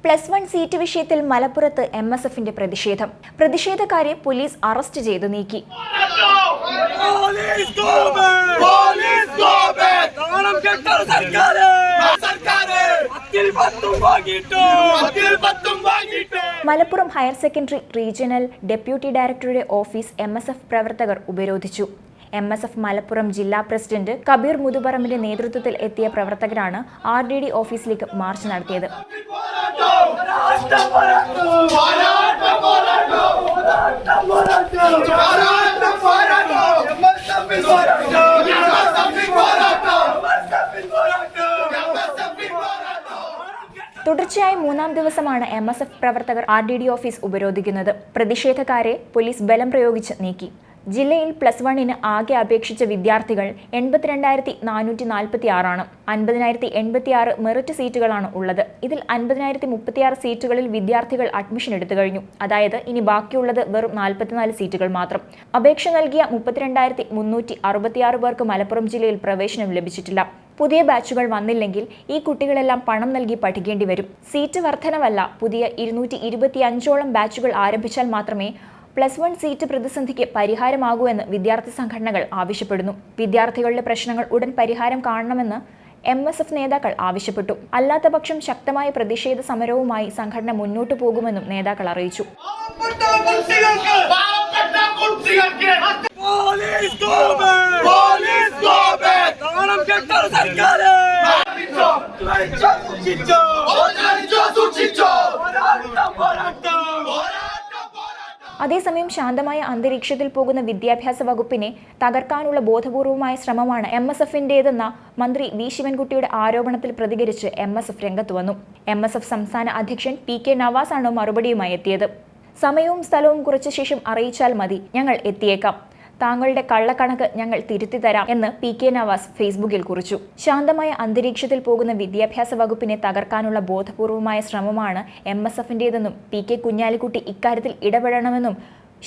+1 seat വിഷയത്തിൽ മലപ്പുറത്ത് എംഎസ്എഫിന്റെ പ്രതിഷേധം. പ്രതിഷേധക്കാരെ പോലീസ് അറസ്റ്റ് ചെയ്തു നീക്കി. Malappuram higher secondary regional deputy ഡയറക്ടറുടെ ഓഫീസ് എംഎസ്എഫ് പ്രവർത്തകർ ഉപരോധിച്ചു. എംഎസ്എഫ് മലപ്പുറം ജില്ലാ പ്രസിഡന്റ് കബീർ മുതുപറമ്പിന്റെ നേതൃത്വത്തിൽ എത്തിയ പ്രവർത്തകരാണ് ആർഡിഡി ഓഫീസിലേക്ക് മാർച്ച് നടത്തിയത്. തുടർച്ചയായ മൂന്നാം ദിവസമാണ് എംഎസ്എഫ് പ്രവർത്തകർ ആർഡിഡി ഓഫീസ് ഉപരോധിക്കുന്നത്. പ്രതിഷേധക്കാരെ പോലീസ് ബലം പ്രയോഗിച്ച് നീക്കി. ജില്ലയിൽ +1 ആകെ അപേക്ഷിച്ച വിദ്യാർത്ഥികൾ 82,446 ആണ്. 50,086 മെറിറ്റ് സീറ്റുകളാണ് ഉള്ളത്. ഇതിൽ 50,036 സീറ്റുകളിൽ വിദ്യാർത്ഥികൾ അഡ്മിഷൻ എടുത്തു കഴിഞ്ഞു. അതായത് ഇനി ബാക്കിയുള്ളത് വെറും 44 സീറ്റുകൾ മാത്രം. അപേക്ഷ നൽകിയ 32,366 പേർക്ക് മലപ്പുറം ജില്ലയിൽ പ്രവേശനം ലഭിച്ചിട്ടില്ല. പുതിയ ബാച്ചുകൾ വന്നില്ലെങ്കിൽ ഈ കുട്ടികളെല്ലാം പണം നൽകി പഠിക്കേണ്ടി വരും. സീറ്റ് വർധനവല്ല, പുതിയ 225ഓളം ബാച്ചുകൾ ആരംഭിച്ചാൽ മാത്രമേ +1 സീറ്റ് പ്രതിസന്ധിക്ക് പരിഹാരമാകൂ എന്ന് വിദ്യാർത്ഥി സംഘടനകൾ ആവശ്യപ്പെടുന്നു. വിദ്യാർത്ഥികളുടെ പ്രശ്നങ്ങൾ ഉടൻ പരിഹാരം കാണണമെന്ന് എംഎസ്എഫ് നേതാക്കൾ ആവശ്യപ്പെട്ടു. അല്ലാത്തപക്ഷം ശക്തമായ പ്രതിഷേധ സമരവുമായി സംഘടന മുന്നോട്ടു പോകുമെന്നും നേതാക്കൾ അറിയിച്ചു. അതേസമയം ശാന്തമായ അന്തരീക്ഷത്തിൽ പോകുന്ന വിദ്യാഭ്യാസ വകുപ്പിനെ തകർക്കാനുള്ള ബോധപൂർവമായ ശ്രമമാണ് എംഎസ്എഫിന്റേതെന്ന മന്ത്രി വി ശിവൻകുട്ടിയുടെ ആരോപണത്തിൽ പ്രതികരിച്ച് എംഎസ്എഫ് രംഗത്ത് വന്നു. എംഎസ്എഫ് സംസ്ഥാന അധ്യക്ഷൻ പി.കെ. നവാസാണ് മറുപടിയുമായി എത്തിയത്. സമയവും സ്ഥലവും കുറച്ച ശേഷം അറിയിച്ചാൽ മതി, ഞങ്ങൾ എത്തിയേക്കാം. താങ്കളുടെ കള്ളക്കണക്ക് ഞങ്ങൾ തിരുത്തി തരാം എന്ന് പി.കെ. നവാസ് ഫേസ്ബുക്കിൽ കുറിച്ചു. ശാന്തമായ അന്തരീക്ഷത്തിൽ പോകുന്ന വിദ്യാഭ്യാസ വകുപ്പിനെ തകർക്കാനുള്ള ബോധപൂർവമായ ശ്രമമാണ് എംഎസ്എഫിന്റേതെന്നും പി.കെ. കുഞ്ഞാലിക്കുട്ടി ഇക്കാര്യത്തിൽ ഇടപെടണമെന്നും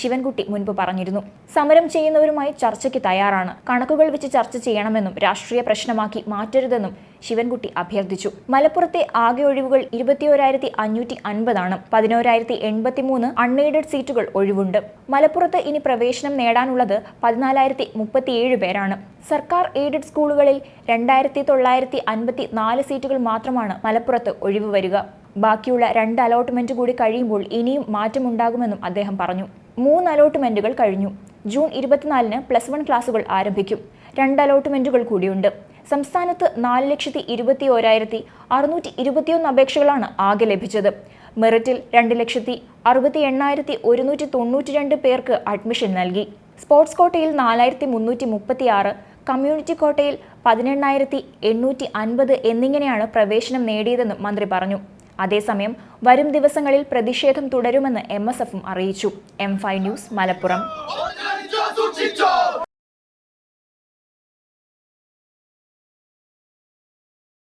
ശിവൻകുട്ടി മുൻപ് പറഞ്ഞിരുന്നു. സമരം ചെയ്യുന്നവരുമായി ചർച്ചയ്ക്ക് തയ്യാറാണ്. കണക്കുകൾ വെച്ച് ചർച്ച ചെയ്യണമെന്നും രാഷ്ട്രീയ പ്രശ്നമാക്കി മാറ്റരുതെന്നും ശിവൻകുട്ടി അഭ്യർത്ഥിച്ചു. മലപ്പുറത്തെ ആകെ ഒഴിവുകൾ 21,550 ആണ്. 11,083 അൺഎയ്ഡഡ് സീറ്റുകൾ ഒഴിവുണ്ട്. മലപ്പുറത്ത് ഇനി പ്രവേശനം നേടാനുള്ളത് 14,037 പേരാണ്. സർക്കാർ എയ്ഡഡ് സ്കൂളുകളിൽ 2,954 സീറ്റുകൾ മാത്രമാണ് മലപ്പുറത്ത് ഒഴിവ് വരിക. ബാക്കിയുള്ള 2 അലോട്ട്മെന്റ് കൂടി കഴിയുമ്പോൾ ഇനിയും മാറ്റമുണ്ടാകുമെന്നും അദ്ദേഹം പറഞ്ഞു. 3 അലോട്ട്മെന്റുകൾ കഴിഞ്ഞു. ജൂൺ 24-ന് +1 ക്ലാസുകൾ ആരംഭിക്കും. 2 അലോട്ട്മെന്റുകൾ കൂടിയുണ്ട്. സംസ്ഥാനത്ത് 4,21,621 അപേക്ഷകളാണ് ആകെ ലഭിച്ചത്. മെറിറ്റിൽ 2,68,192 പേർക്ക് അഡ്മിഷൻ നൽകി. സ്പോർട്സ് കോട്ടയിൽ 4,336, കമ്മ്യൂണിറ്റി കോട്ടയിൽ 18,850 എന്നിങ്ങനെയാണ് പ്രവേശനം നേടിയതെന്ന് മന്ത്രി പറഞ്ഞു. അതേസമയം വരും ദിവസങ്ങളിൽ പ്രതിഷേധം തുടരുമെന്ന് എംഎസ്എഫും അറിയിച്ചു. M5 news, Malappuram.